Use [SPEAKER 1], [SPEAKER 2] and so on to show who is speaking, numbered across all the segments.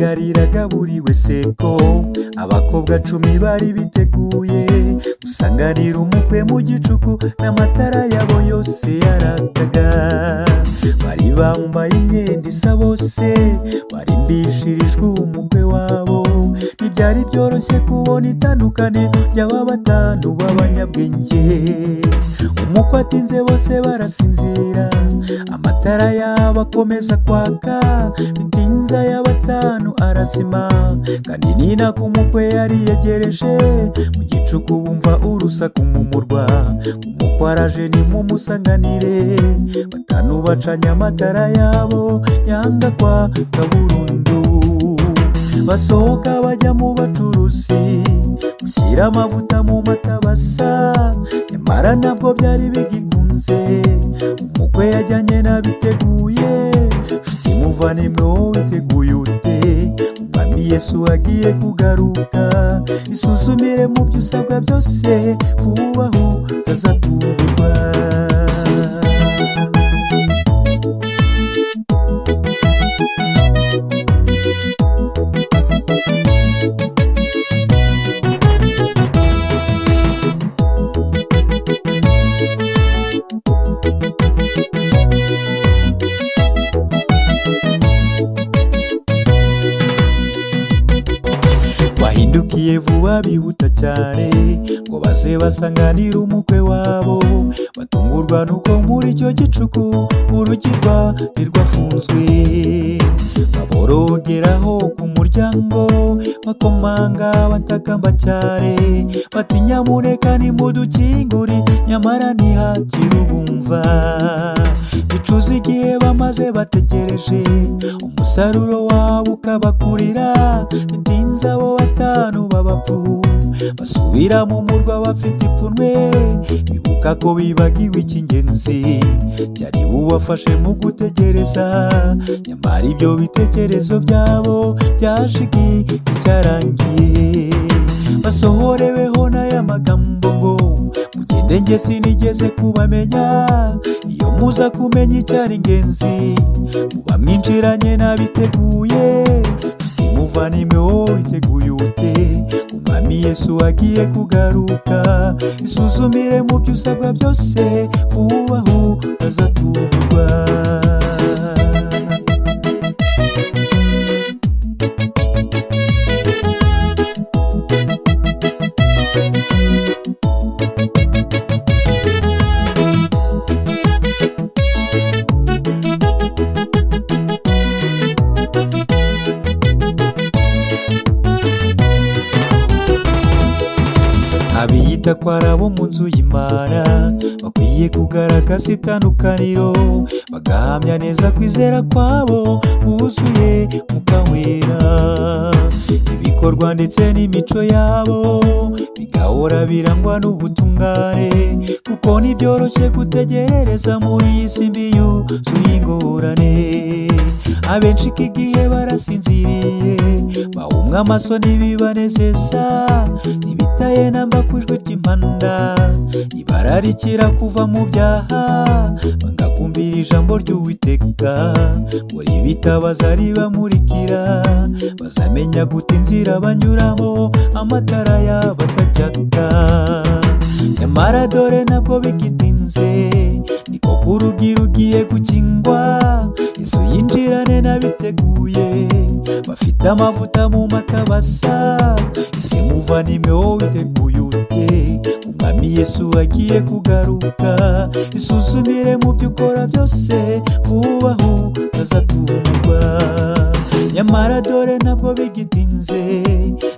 [SPEAKER 1] bagaragariraga buri wese ko abakobwa 10 bari biteguye gusanganira umukwe mu gicuku n'amatara yabo yose yarakaga. Bari bambaye imyenda isa bose barimbishirijwe umukwe wabo. Ntibyari byoroshye kubona itandukane ry'aba batanu b'abanyabwenge. Umukwe atinze bose barasinzira, amatara yabo akomeza kwaka. Bitinze aya batanu arasima, kandi ni nako umukwe yari yegereje. Mu gicuku bumva urusaku mu murwa, umukwe araje nimumusanganire. Batanu bacanye amatara yabo yanga kwaka burundu. Basohoka bajya mu bacuruzi gushyira amavuta mu matabasa, nyamara ntabwo byari bigikunze. Umukwe yajyanye n'abiteguye. Nshuti muvandimwe wowe witeguye ute? Umwami Yesu agiye kugaruka. Isuzumire mu byo usabwa byose, vuba aho utazatungurwa. Bahindukiye vuba bihuta cyane ngo baze basanganira umukwe wabo. Batungurwa nuko muri icyo gicuku urugi rwari rwafunzwe. Baborogeraho ku muryango bakomanga batakamba cyane, bati nyamuneka nimudukingure, nyamara ntihakiri ubumva. Bicuza igihe bamaze bategereje, umusaruro wabo ukabakurira. Bitinze abo batanu b'abapfu basubira mu murwa bafite ipfunwe, bibuka ko bibagiwe icy'ingenzi cyari bubafashe mu gutegereza. Nyamara ibyo bitekerezo byabo byashigiye icyarangiye. Basohoreweho n'aya magambo ngo mugende njye sinigeze kubamenya. Iyo muza kumenya icyari ingenzi muba mwinjiranye n'abiteguye. Muvandimwe wowe witeguye ute? Umwami Yesu agiye kugaruka. Isuzumire mu byo usabwa byose, vuba aho utazatungurwa. Abiyita ko ari abo mu nzu y'Imana bakwiye kugaragaza itandukaniro, bagahamya neza kwizera kwabo buzuye Mwuka Wera. Ibikorwa ndetse n'imico yabo bigahora birangwa n'ubutungane, kuko ntibyoroshye gutegereza muri iyi si mbi yuzuye ingorane. Abenshi iki gihe barasinziriye, bahumwa amaso ntibibanezeza. Ntibitaye namba ku ijwi ry'impanda, ibararikira kuva mu byaha, bagakumbira ijambo ry'Uwiteka. Muri bitabaza ribamurikira, bazamenya guta inzira banyuramo, amatara yabo atacyaka. Nyamara dore ntabwo bigitinze, niko ku rugi rugiye gukingwa. Yesu yinjirane n'abiteguye, bafite amavuta mu matabasa. Ese muvandimwe wowe witeguye ute? Umwami Yesu agiye kugaruka. Isuzumire mu byo ukora byose, vuba aho utazatungurwa. Nyamara dore ntabwo bigitinze,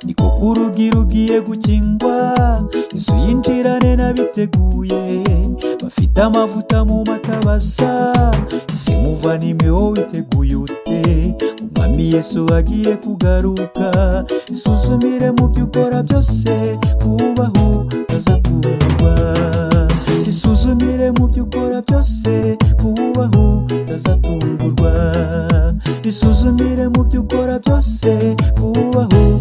[SPEAKER 1] niko ku rugi rugiye gukingwa. Yesu yinjirane n'abiteguye, bafite amavuta mu matabasa. Ese muvandimwe wowe witeguye ute? Umwami Yesu agiye kugaruka. Isuzumire mu byo ukora byose, vuba aho utazatungurwa. Isuzumire mu byo ukora byose, vuba aho utazatungurwa. Isuzumire mu byo ukora byose, vuba aho